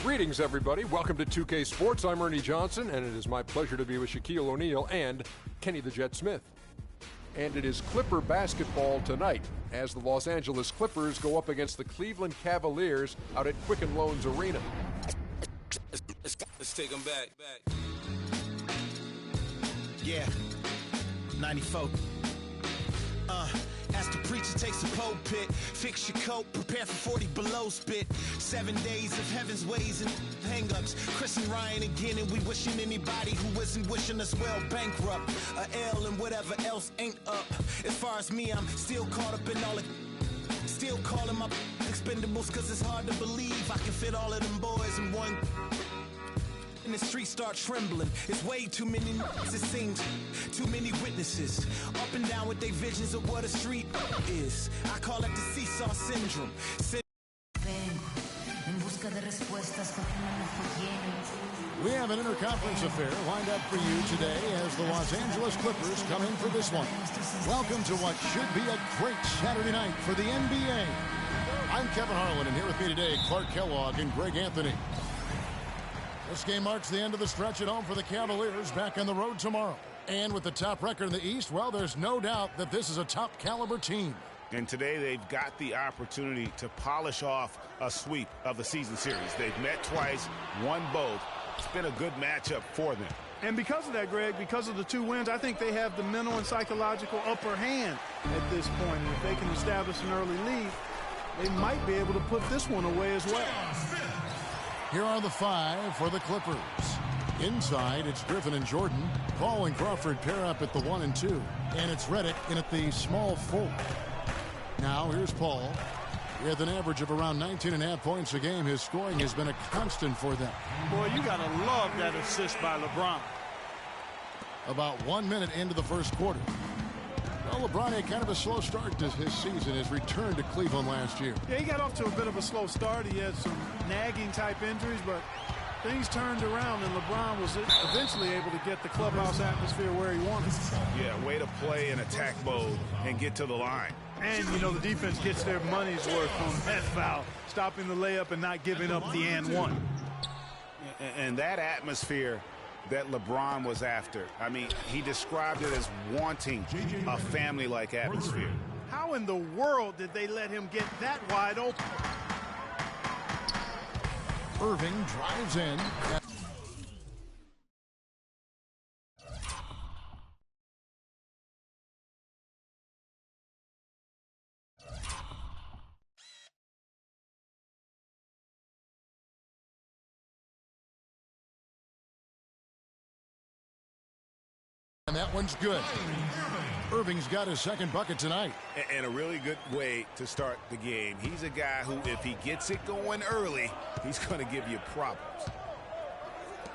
Greetings, everybody. Welcome to 2K Sports. I'm Ernie Johnson, and it is my pleasure to be with Shaquille O'Neal and Kenny the Jet Smith. And it is Clipper basketball tonight as the Los Angeles Clippers go up against the Cleveland Cavaliers out at Quicken Loans Arena. Let's take them back. Yeah, 94. As the preacher takes a pulpit, fix your coat, prepare for 40 below spit. 7 days of heaven's ways and hang-ups. Chris and Ryan again, and we wishing anybody who isn't wishing us well bankrupt. A L and whatever else ain't up. As far as me, I'm still caught up in all it. Still calling my expendables, cause it's hard to believe I can fit all of them boys in one. And the streets start trembling. It's way too many it seems. Too many witnesses. Up and down with their visions of what a street is. I call it the seesaw syndrome. We have an interconference affair lined up for you today as the Los Angeles Clippers come in for this one. Welcome to what should be a great Saturday night for the NBA. I'm Kevin Harlan, and here with me today, Clark Kellogg and Greg Anthony. This game marks the end of the stretch at home for the Cavaliers, back on the road tomorrow. And with the top record in the East, well, there's no doubt that this is a top caliber team. And today they've got the opportunity to polish off a sweep of the season series. They've met twice, won both. It's been a good matchup for them. And because of that, Greg, because of the 2 wins, I think they have the mental and psychological upper hand at this point. And if they can establish an early lead, they might be able to put this one away as well. Here are the 5 for the Clippers. Inside, it's Griffin and Jordan. Paul and Crawford pair up at the 1 and 2. And it's Redick in at the small 4. Now, here's Paul. With an average of around 19.5 points a game, his scoring has been a constant for them. Boy, you got to love that assist by LeBron. About 1 minute into the first quarter. Well, LeBron had kind of a slow start to his season, his return to Cleveland last year. Yeah, he got off to a bit of a slow start. He had some nagging type injuries, but things turned around, and LeBron was eventually able to get the clubhouse atmosphere where he wanted. Yeah, way to play in attack mode and get to the line. And, you know, the defense gets their money's worth on that foul, stopping the layup and not giving up the and one. And that atmosphere that LeBron was after, I mean, he described it as wanting a family-like atmosphere. How in the world did they let him get that wide open? Irving drives in. And that one's good. Irving's got his second bucket tonight. And a really good way to start the game. He's a guy who, if he gets it going early, he's going to give you problems.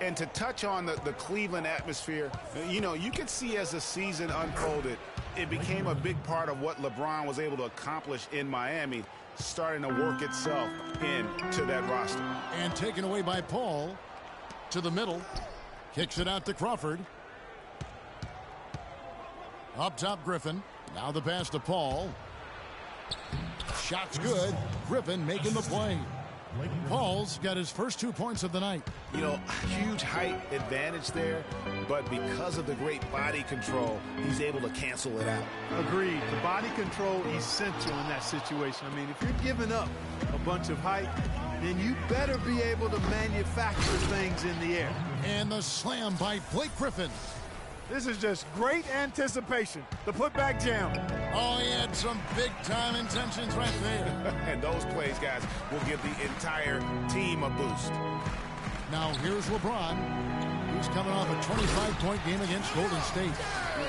And to touch on the Cleveland atmosphere, you know, you can see as the season unfolded, it became a big part of what LeBron was able to accomplish in Miami, starting to work itself into that roster. And taken away by Paul to the middle. Kicks it out to Crawford. Up top, Griffin. Now the pass to Paul. Shot's good. Griffin making the play. Paul's got his first 2 points of the night. You know, huge height advantage there, but because of the great body control, he's able to cancel it out. Agreed. The body control essential in that situation. I mean, if you're giving up a bunch of height, then you better be able to manufacture things in the air. And the slam by Blake Griffin. This is just great anticipation. The putback jam. Oh, he had some big-time intentions right there. And those plays, guys, will give the entire team a boost. Now, here's LeBron, who's coming off a 25-point game against Golden State.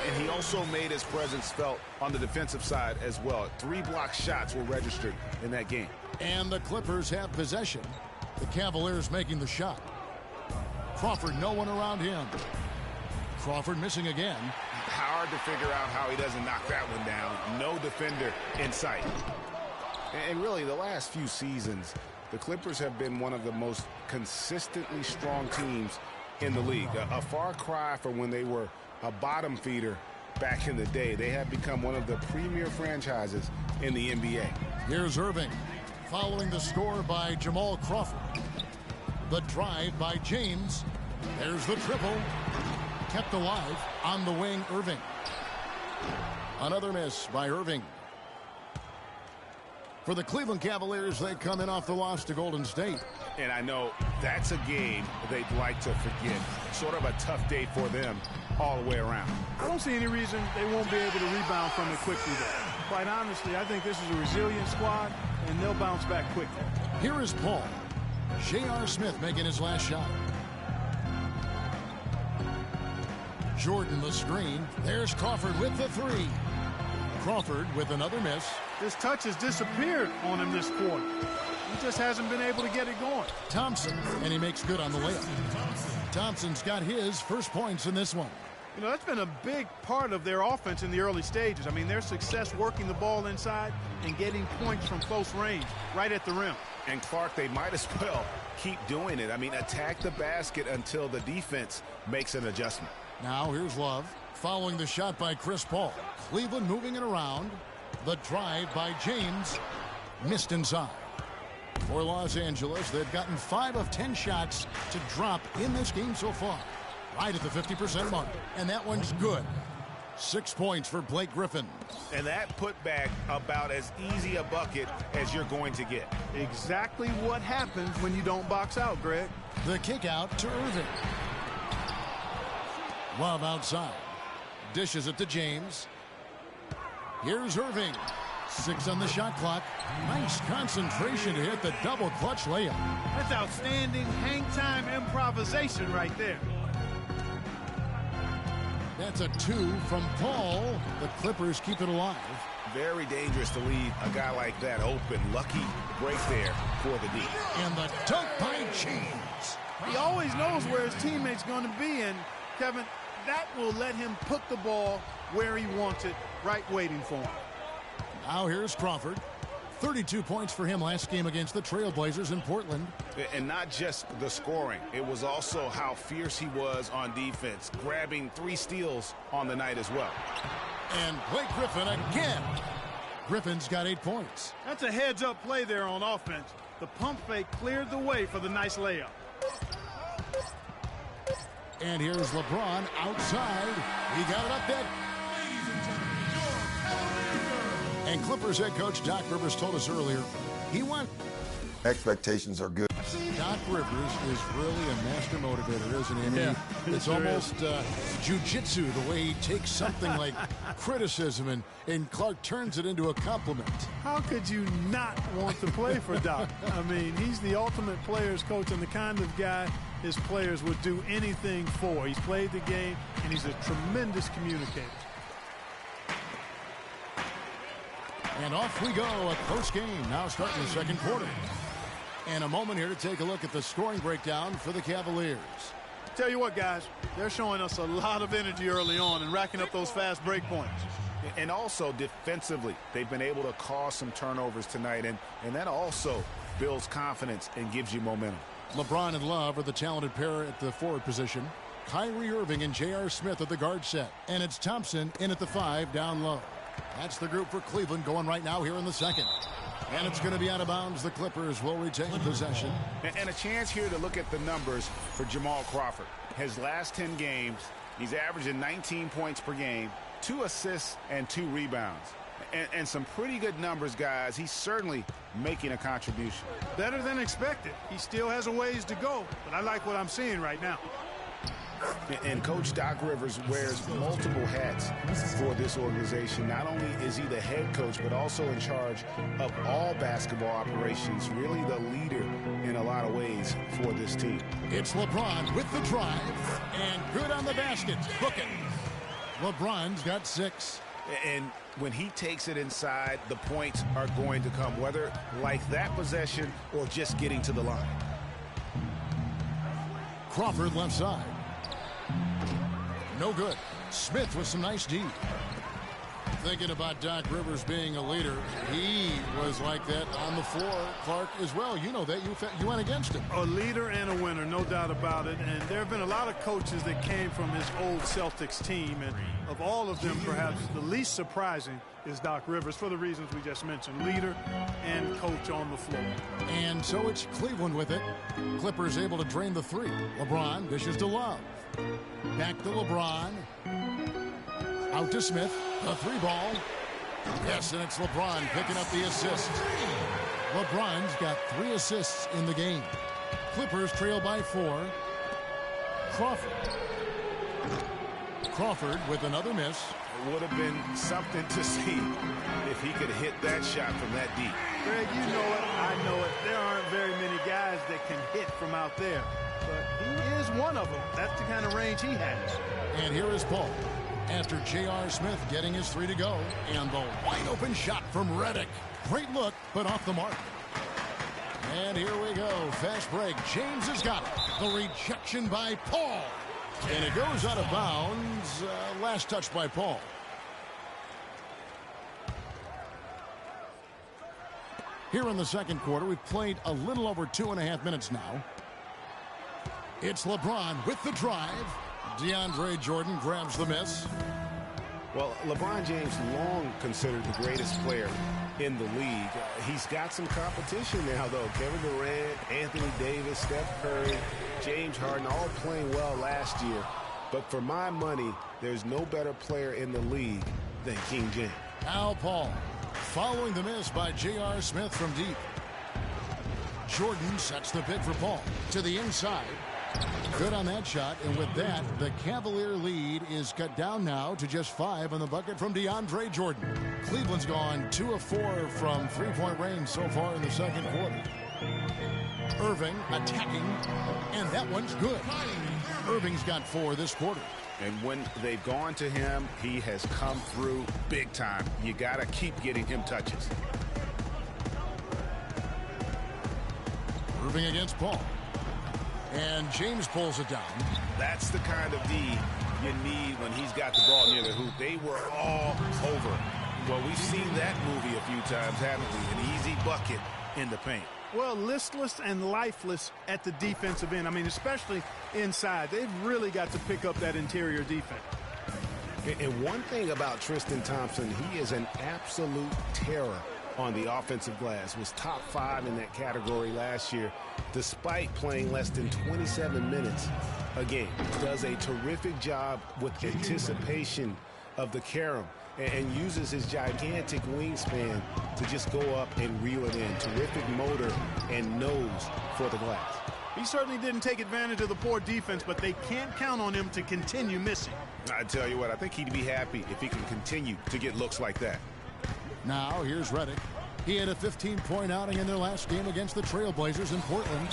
And he also made his presence felt on the defensive side as well. 3 block shots were registered in that game. And the Clippers have possession. The Cavaliers making the shot. Crawford, no one around him. Crawford missing again. Hard to figure out how he doesn't knock that one down. No defender in sight. And really, the last few seasons, the Clippers have been one of the most consistently strong teams in the league. A far cry from when they were a bottom feeder back in the day. They have become one of the premier franchises in the NBA. Here's Irving, following the score by Jamal Crawford. The drive by James. There's the triple. Kept alive on the wing, Irving. Another miss by Irving. For the Cleveland Cavaliers, they come in off the loss to Golden State. And I know that's a game they'd like to forget. Sort of a tough day for them all the way around. I don't see any reason they won't be able to rebound from it quickly, though. Quite honestly, I think this is a resilient squad, and they'll bounce back quickly. Here is Paul. J.R. Smith making his last shot. Jordan the screen. There's Crawford with the three. Crawford with another miss. This touch has disappeared on him this quarter. He just hasn't been able to get it going. Thompson, and he makes good on the layup. Thompson's got his first points in this one. You know, that's been a big part of their offense in the early stages. I mean, their success working the ball inside and getting points from close range, right at the rim. And Clark, they might as well keep doing it. I mean, attack the basket until the defense makes an adjustment. Now here's Love. Following the shot by Chris Paul. Cleveland moving it around. The drive by James. Missed inside. For Los Angeles, they've gotten 5 of 10 shots to drop in this game so far. Right at the 50% mark. And that one's good. 6 points for Blake Griffin. And that put back about as easy a bucket as you're going to get. Exactly what happens when you don't box out, Greg. The kick out to Irving. Love outside. Dishes it to James. Here's Irving. 6 on the shot clock. Nice concentration to hit the double clutch layup. That's outstanding hang time improvisation right there. That's a 2 from Paul. The Clippers keep it alive. Very dangerous to leave a guy like that open. Lucky break there for the D. And the dunk by James. He always knows where his teammate's going to be, and Kevin, that will let him put the ball where he wants it, right waiting for him. Now here's Crawford. 32 points for him last game against the Trailblazers in Portland. And not just the scoring. It was also how fierce he was on defense, grabbing 3 steals on the night as well. And Blake Griffin again. Griffin's got 8 points. That's a heads-up play there on offense. The pump fake cleared the way for the nice layup. And here's LeBron outside. He got it up there. And Clippers head coach Doc Rivers told us earlier he wants. Expectations are good. Doc Rivers is really a master motivator, isn't he? I mean, Yeah, it's sure almost jiu-jitsu, the way he takes something like criticism and Clark turns it into a compliment. How could you not want to play for Doc? I mean, he's the ultimate players coach and the kind of guy his players would do anything for. He's played the game, and he's a tremendous communicator. And off we go, a close game now starting the second quarter. And a moment here to take a look at the scoring breakdown for the Cavaliers. Tell you what, guys, they're showing us a lot of energy early on and racking up those fast break points. And also defensively, they've been able to cause some turnovers tonight, and that also builds confidence and gives you momentum. LeBron and Love are the talented pair at the forward position. Kyrie Irving and J.R. Smith at the guard set. And it's Thompson in at the 5 down low. That's the group for Cleveland going right now here in the second. And it's going to be out of bounds. The Clippers will retain possession. And a chance here to look at the numbers for Jamal Crawford. His last 10 games, he's averaging 19 points per game, 2 assists and 2 rebounds. And some pretty good numbers, guys. He's certainly making a contribution. Better than expected. He still has a ways to go, but I like what I'm seeing right now. And Coach Doc Rivers wears multiple hats for this organization. Not only is he the head coach, but also in charge of all basketball operations. Really the leader in a lot of ways for this team. It's LeBron with the drive. And good on the basket. Booking. LeBron's got 6. And when he takes it inside, the points are going to come, whether like that possession or just getting to the line. Crawford left side. No good. Smith with some nice D. Thinking about Doc Rivers being a leader, he was like that on the floor, Clark, as well. You know that. You went against him. A leader and a winner, no doubt about it. And there have been a lot of coaches that came from his old Celtics team. And of all of them, perhaps the least surprising is Doc Rivers for the reasons we just mentioned. Leader and coach on the floor. And so it's Cleveland with it. Clippers able to drain the three. LeBron dishes to Love. Back to LeBron. Out to Smith. A three ball. Yes, and it's LeBron picking up the assist. LeBron's got 3 assists in the game. Clippers trail by 4. Crawford with another miss. It would have been something to see if he could hit that shot from that deep. Greg, you know it. I know it. There aren't very many guys that can hit from out there. But he is one of them. That's the kind of range he has. And here is Paul. After J.R. Smith getting his 3 to go. And the wide open shot from Redick. Great look, but off the mark. And here we go. Fast break. James has got it. The rejection by Paul. And it goes out of bounds. Last touch by Paul. Here in the second quarter, we've played a little over 2.5 minutes now. It's LeBron with the drive. DeAndre Jordan grabs the miss. Well, LeBron James long considered the greatest player in the league. He's got some competition now, though. Kevin Durant, Anthony Davis, Steph Curry, James Harden, all playing well last year. But for my money, there's no better player in the league than King James. Al Paul following the miss by J.R. Smith from deep. Jordan sets the pick for Paul to the inside. Good on that shot, and with that, the Cavalier lead is cut down now to just 5 on the bucket from DeAndre Jordan. Cleveland's gone 2 of 4 from three-point range so far in the second quarter. Irving attacking, and that one's good. Irving's got 4 this quarter. And when they've gone to him, he has come through big time. You got to keep getting him touches. Irving against Paul. And James pulls it down. That's the kind of D you need when he's got the ball near the hoop. They were all over. Well, we've seen that movie a few times, haven't we? An easy bucket in the paint. Well, listless and lifeless at the defensive end. I mean, especially inside. They've really got to pick up that interior defense. And one thing about Tristan Thompson, he is an absolute terror on the offensive glass. Was top 5 in that category last year, despite playing less than 27 minutes a game. Does a terrific job with anticipation of the carom and uses his gigantic wingspan to just go up and reel it in. Terrific motor and nose for the glass. He certainly didn't take advantage of the poor defense, but they can't count on him to continue missing. I tell you what, I think he'd be happy if he can continue to get looks like that. Now here's Redick. He had a 15-point outing in their last game against the Trailblazers in Portland.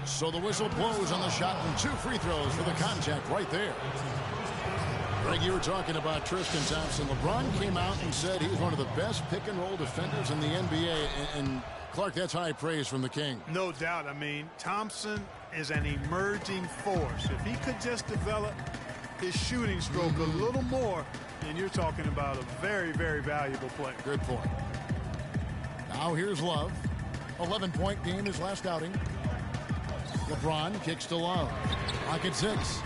So the whistle blows on the shot and 2 free throws for the contact right there. Greg, you were talking about Tristan Thompson. LeBron came out and said he's one of the best pick-and-roll defenders in the NBA. And Clark, that's high praise from the King. No doubt. I mean, Thompson is an emerging force. If he could just develop his shooting stroke a little more, then you're talking about a very, very valuable player. Good point. Now here's Love. 11-point game his last outing. LeBron kicks to Love. Clock at 6.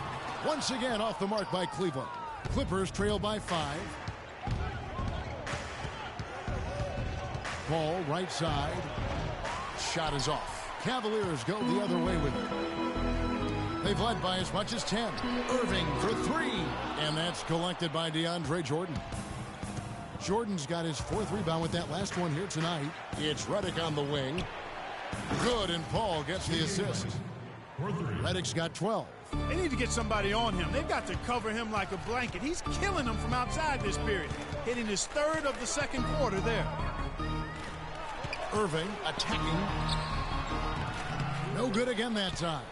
Once again off the mark by Cleveland. Clippers trail by 5. Paul right side. Shot is off. Cavaliers go the other way with it. They've led by as much as 10. Irving for 3. And that's collected by DeAndre Jordan. Jordan's got his 4th rebound with that last one here tonight. It's Redick on the wing. Good, and Paul gets the assist. Redick's got 12. They need to get somebody on him. They've got to cover him like a blanket. He's killing them from outside this period. Hitting his 3rd of the second quarter there. Irving attacking. No good again that time.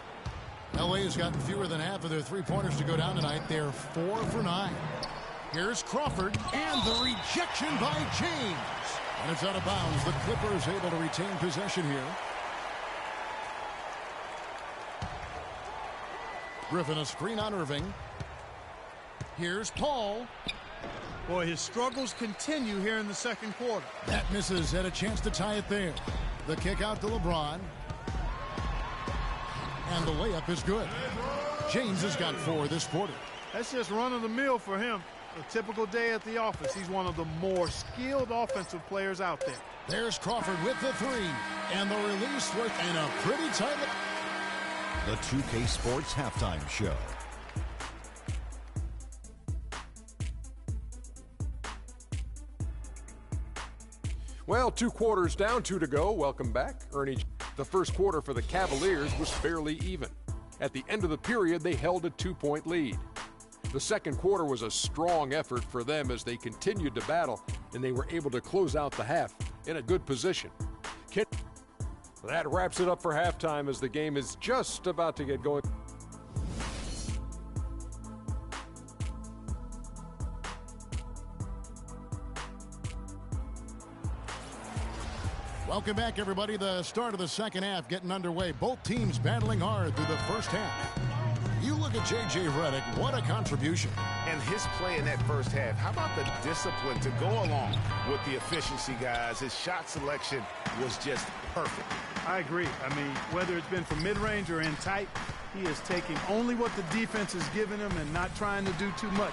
LA has gotten fewer than half of their 3-pointers to go down tonight. They're 4 for 9. Here's Crawford, and the rejection by James. And it's out of bounds. The Clippers able to retain possession here. Griffin a screen on Irving. Here's Paul. Boy, his struggles continue here in the second quarter. That misses, had a chance to tie it there. The kick out to LeBron. And the layup is good. James has got 4 this quarter. That's just run of the mill for him. A typical day at the office. He's one of the more skilled offensive players out there. There's Crawford with the 3. And the release work in a pretty tight. The 2K Sports Halftime Show. Well, 2 quarters down, 2 to go. Welcome back, Ernie. The first quarter for the Cavaliers was fairly even. At the end of the period, they held a 2-point lead. The second quarter was a strong effort for them as they continued to battle, and they were able to close out the half in a good position. That wraps it up for halftime as the game is just about to get going. Welcome back, everybody. The start of the second half getting underway. Both teams battling hard through the first half. You look at J.J. Redick, what a contribution. And his play in that first half, how about the discipline to go along with the efficiency, guys? His shot selection was just perfect. I agree. I mean, whether it's been from mid-range or in tight, he is taking only what the defense is giving him and not trying to do too much.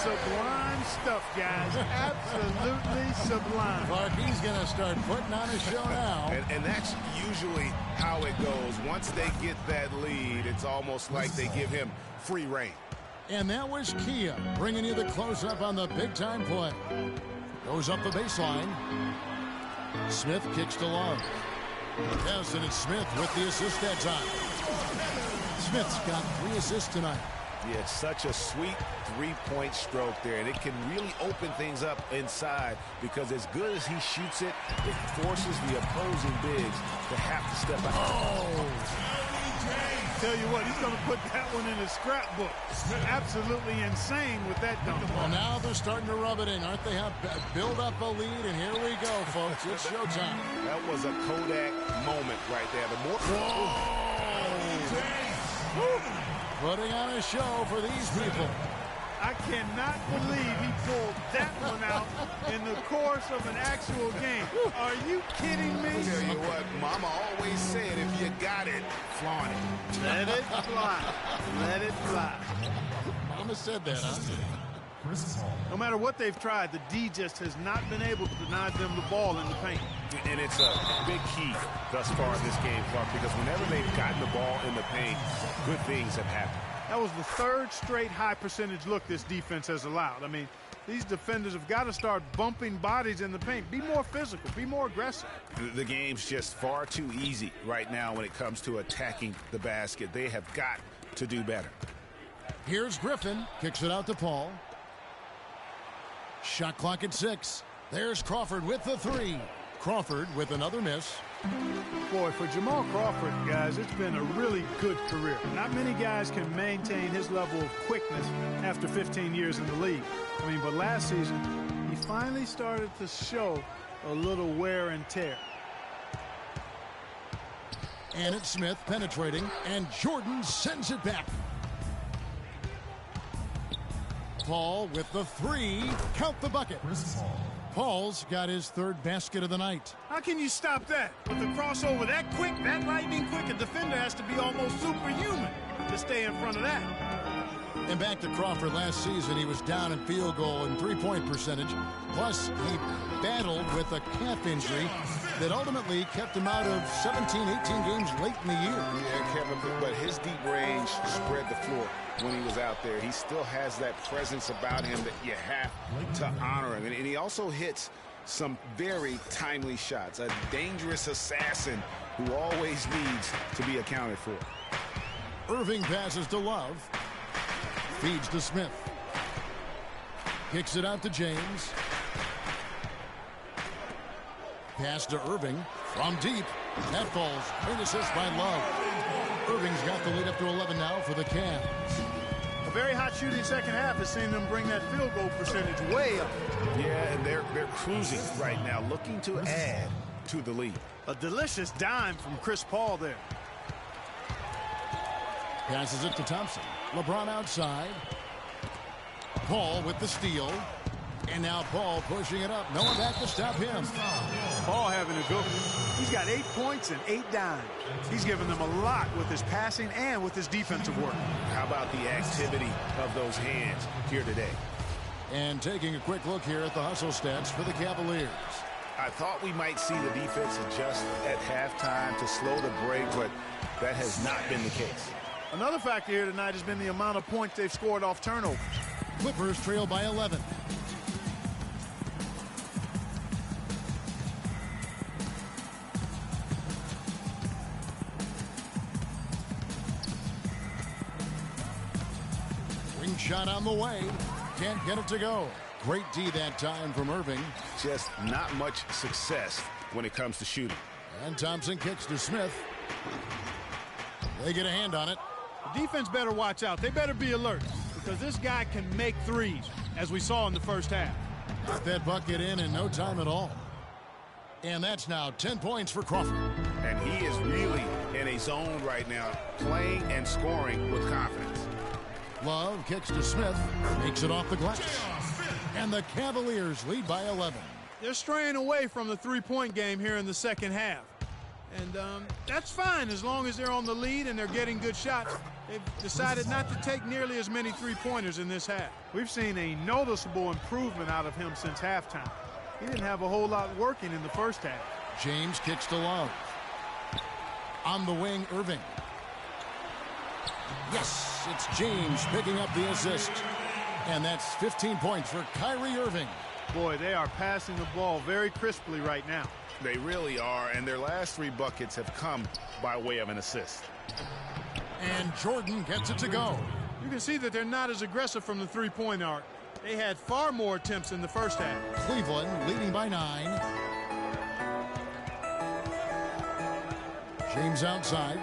Sublime stuff, guys. Absolutely sublime. Clark, he's going to start putting on a show now. And that's usually how it goes. Once they get that lead, it's almost like they give him free reign. And that was Kia bringing you the close-up on the big-time play. Goes up the baseline. Smith kicks to Love. Yes, and it's Smith with the assist that time. Smith's got 3 assists tonight. Yeah, it's such a sweet three-point stroke there, and it can really open things up inside because as good as he shoots it, it forces the opposing bigs to have to step out. Tell you what, he's going to put that one in his scrapbook. Absolutely insane with that dunk. Well, now they're starting to rub it in, aren't they? Build up a lead, and here we go, folks. It's showtime. That was a Kodak moment right there. The more. Putting on a show for these people. I cannot believe he pulled that one out in the course of an actual game. Are you kidding me? I'll tell you what, Mama always said, if you got it, flaunt it. Let it fly. Let it fly. Mama said that, huh? No matter what they've tried, the D just has not been able to deny them the ball in the paint. And it's a big key thus far in this game, Clark, because whenever they've gotten the ball in the paint, good things have happened. That was the 3rd straight high percentage look this defense has allowed. I mean, these defenders have got to start bumping bodies in the paint. Be more physical. Be more aggressive. The game's just far too easy right now when it comes to attacking the basket. They have got to do better. Here's Griffin. Kicks it out to Paul. Shot clock at 6. There's Crawford with the 3. Crawford with another miss. Boy, for Jamal Crawford, guys, it's been a really good career. Not many guys can maintain his level of quickness after 15 years in the league. I mean, but last season, he finally started to show a little wear and tear. And it's Smith penetrating, and Jordan sends it back. Paul with the 3. Count the bucket. Paul's got his 3rd basket of the night. How can you stop that? With the crossover that quick, that lightning quick, a defender has to be almost superhuman to stay in front of that. And back to Crawford last season, he was down in field goal and 3-point percentage. Plus, he battled with a calf injury that ultimately kept him out of 17, 18 games late in the year. Yeah, Kevin, but his deep range spread the floor when he was out there. He still has that presence about him that you have to honor him. And he also hits some very timely shots. A dangerous assassin who always needs to be accounted for. Irving passes to Love. Feeds to Smith. Kicks it out to James. Pass to Irving from deep. That falls. Great assist by Love. Irving's got the lead up to 11 now for the Cavs. A very hot shooting second half has seen them bring that field goal percentage way up. Yeah, and they're cruising right now, looking to add to the lead. A delicious dime from Chris Paul there. Passes it to Thompson. LeBron outside. Paul with the steal. And now Paul pushing it up. No one back to stop him. Paul having a good one. He's got 8 points and 8 dimes. He's given them a lot with his passing and with his defensive work. How about the activity of those hands here today? And taking a quick look here at the hustle stats for the Cavaliers. I thought we might see the defense adjust at halftime to slow the break, but that has not been the case. Another factor here tonight has been the amount of points they've scored off turnover. Clippers trail by 11. Wing shot on the way. Can't get it to go. Great D that time from Irving. Just not much success when it comes to shooting. And Thompson kicks to Smith. They get a hand on it. The defense better watch out. They better be alert because this guy can make threes, as we saw in the first half. Got that bucket in no time at all. And that's now 10 points for Crawford. And he is really in a zone right now, playing and scoring with confidence. Love kicks to Smith, makes it off the glass. And the Cavaliers lead by 11. They're straying away from the three-point game here in the second half. And that's fine as long as they're on the lead and they're getting good shots. They've decided not to take nearly as many three-pointers in this half. We've seen a noticeable improvement out of him since halftime. He didn't have a whole lot working in the first half. James kicks to Love. On the wing, Irving. Yes, it's James picking up the assist. And that's 15 points for Kyrie Irving. Boy, they are passing the ball very crisply right now. They really are, and their last 3 buckets have come by way of an assist. And Jordan gets it to go. You can see that they're not as aggressive from the three-point arc. They had far more attempts in the first half. Cleveland leading by 9. James outside.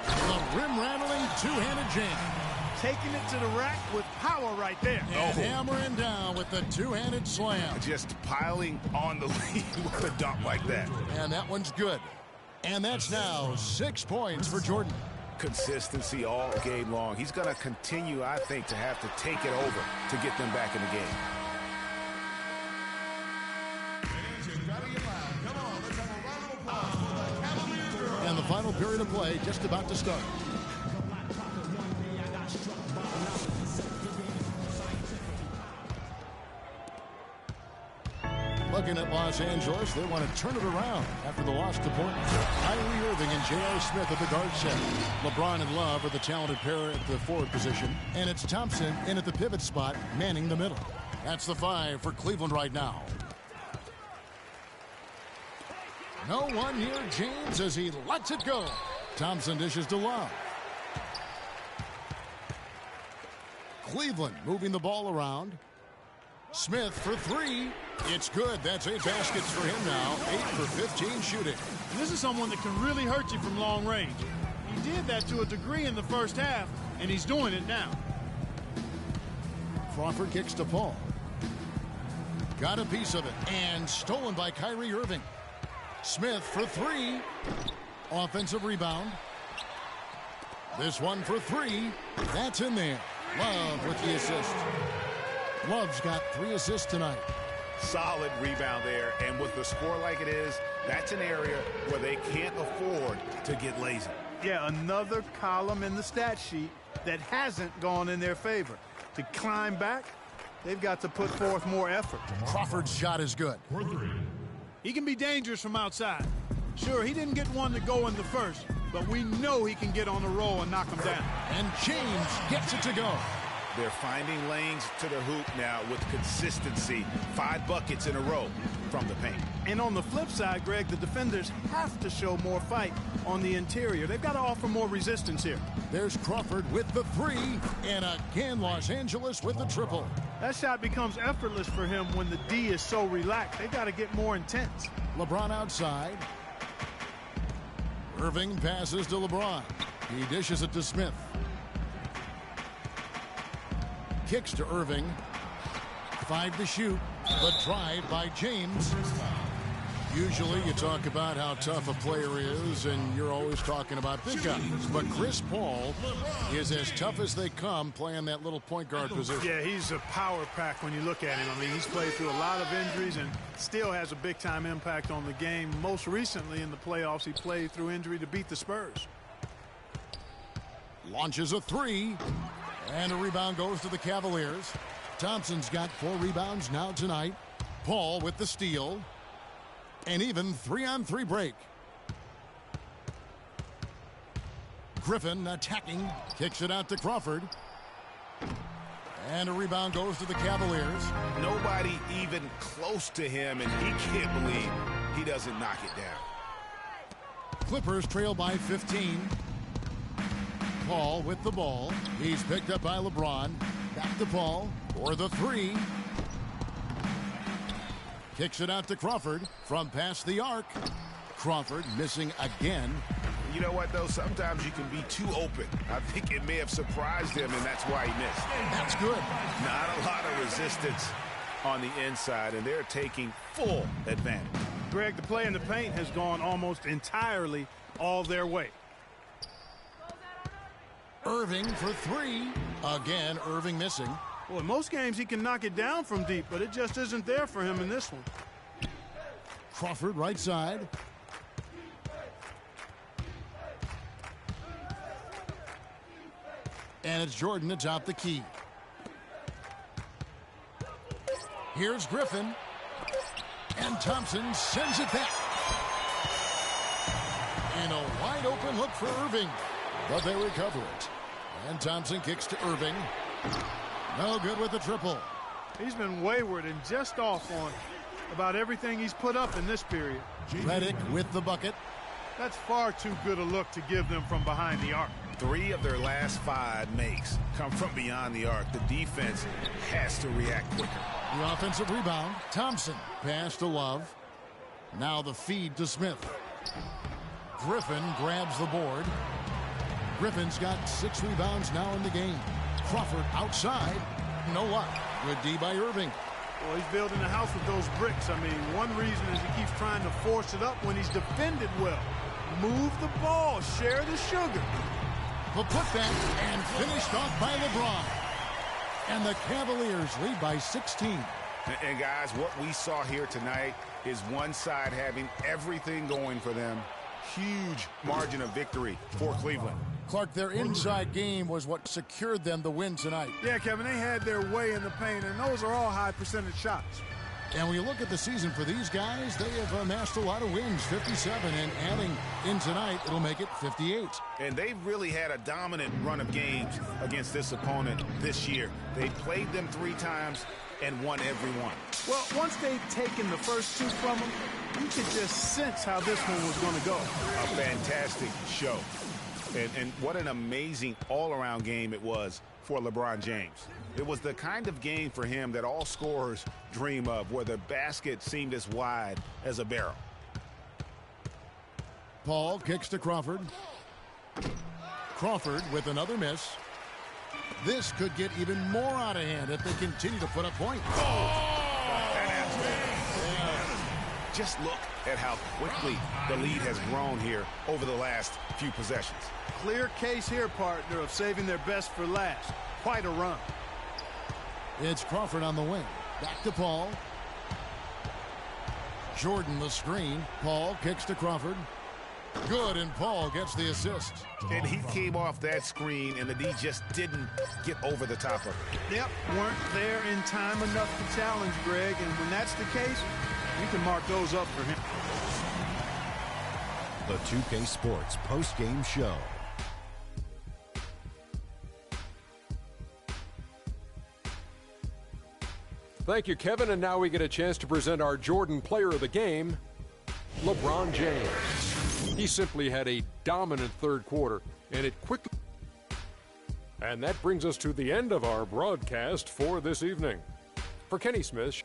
The rim-rattling two-handed jam. Taking it to the rack with power right there. And hammering down with the two-handed slam. Just piling on the lead with a dunk like that. And that one's good. And that's now 6 points for Jordan. Consistency all game long. He's going to continue, I think, to have to take it over to get them back in the game. And the final period of play just about to start. Looking at Los Angeles, they want to turn it around after the loss to Portland. Kyrie Irving and J.R. Smith at the guard set. LeBron and Love are the talented pair at the forward position. And it's Thompson in at the pivot spot, manning the middle. That's the 5 for Cleveland right now. No one near James as he lets it go. Thompson dishes to Love. Cleveland moving the ball around. Smith for 3. It's good. That's 8 baskets for him now. 8 for 15 shooting. And this is someone that can really hurt you from long range. He did that to a degree in the first half, and he's doing it now. Crawford kicks to Paul. Got a piece of it. And stolen by Kyrie Irving. Smith for 3. Offensive rebound. This one for 3. That's in there. Love with the assist. Love's got 3 assists tonight. Solid rebound there, and with the score like it is, that's an area where they can't afford to get lazy. Yeah, another column in the stat sheet that hasn't gone in their favor. To climb back, they've got to put forth more effort. Crawford's shot is good. He can be dangerous from outside. Sure, he didn't get one to go in the first, but we know he can get on the roll and knock him down. And James gets it to go. They're finding lanes to the hoop now with consistency. 5 buckets in a row from the paint. And on the flip side, Greg, the defenders have to show more fight on the interior. They've got to offer more resistance here. There's Crawford with the 3. And again, Los Angeles with the triple. That shot becomes effortless for him when the D is so relaxed. They've got to get more intense. LeBron outside. Irving passes to LeBron. He dishes it to Smith. Kicks to Irving. 5 to shoot. The drive by James. Usually you talk about how tough a player is, and you're always talking about big guys. But Chris Paul is as tough as they come playing that little point guard position. Yeah, he's a power pack when you look at him. I mean, he's played through a lot of injuries and still has a big-time impact on the game. Most recently in the playoffs, he played through injury to beat the Spurs. Launches a three, and a rebound goes to the Cavaliers. Thompson's got 4 rebounds now tonight. Paul with the steal. An even 3-on-3 break. Griffin attacking. Kicks it out to Crawford. And a rebound goes to the Cavaliers. Nobody even close to him, and he can't believe he doesn't knock it down. Clippers trail by 15. Paul with the ball. He's picked up by LeBron. Back to Paul for the three. Kicks it out to Crawford from past the arc. Crawford missing again. You know what, though? Sometimes you can be too open. I think it may have surprised him, and that's why he missed. That's good. Not a lot of resistance on the inside, and they're taking full advantage. Greg, the play in the paint has gone almost entirely all their way. Irving for three. Again, Irving missing. Well, in most games he can knock it down from deep, but it just isn't there for him in this one. Crawford right side. And it's Jordan atop the key. Here's Griffin. And Thompson sends it back. In a wide open look for Irving. But they recover it. And Thompson kicks to Irving. No good with the triple. He's been wayward and just off on about everything he's put up in this period. Redick with the bucket. That's far too good a look to give them from behind the arc. 3 of their last 5 makes come from beyond the arc. The defense has to react quicker. The offensive rebound. Thompson. Pass to Love. Now the feed to Smith. Griffin grabs the board. Griffin's got 6 rebounds now in the game. Crawford outside. No luck. Good D by Irving. Well, he's building a house with those bricks. I mean, one reason is he keeps trying to force it up when he's defended well. Move the ball. Share the sugar. The putback and finished off by LeBron. And the Cavaliers lead by 16. And guys, what we saw here tonight is one side having everything going for them. Huge margin of victory for Cleveland. Clark, their inside game was what secured them the win tonight. Yeah, Kevin, they had their way in the paint, and those are all high percentage shots. And when you look at the season for these guys, they have amassed a lot of wins, 57, and adding in tonight, it'll make it 58. And they've really had a dominant run of games against this opponent this year. They played them 3 times and won every one. Well, once they'd taken the first 2 from them, you could just sense how this one was going to go. A fantastic show. And what an amazing all-around game it was for LeBron James. It was the kind of game for him that all scorers dream of, where the basket seemed as wide as a barrel. Paul kicks to Crawford. Crawford with another miss. This could get even more out of hand if they continue to put up points. Just look at how quickly the lead has grown here over the last few possessions. Clear case here, partner, of saving their best for last. Quite a run. It's Crawford on the wing. Back to Paul. Jordan the screen. Paul kicks to Crawford. Good, and Paul gets the assist. And he came off that screen, and the D just didn't get over the top of it. Yep, weren't there in time enough to challenge Greg, and when that's the case, you can mark those up for him. The 2K Sports post-game show. Thank you, Kevin. And now we get a chance to present our Jordan Player of the Game, LeBron James. He simply had a dominant third quarter, and it quickly... And that brings us to the end of our broadcast for this evening. For Kenny Smith...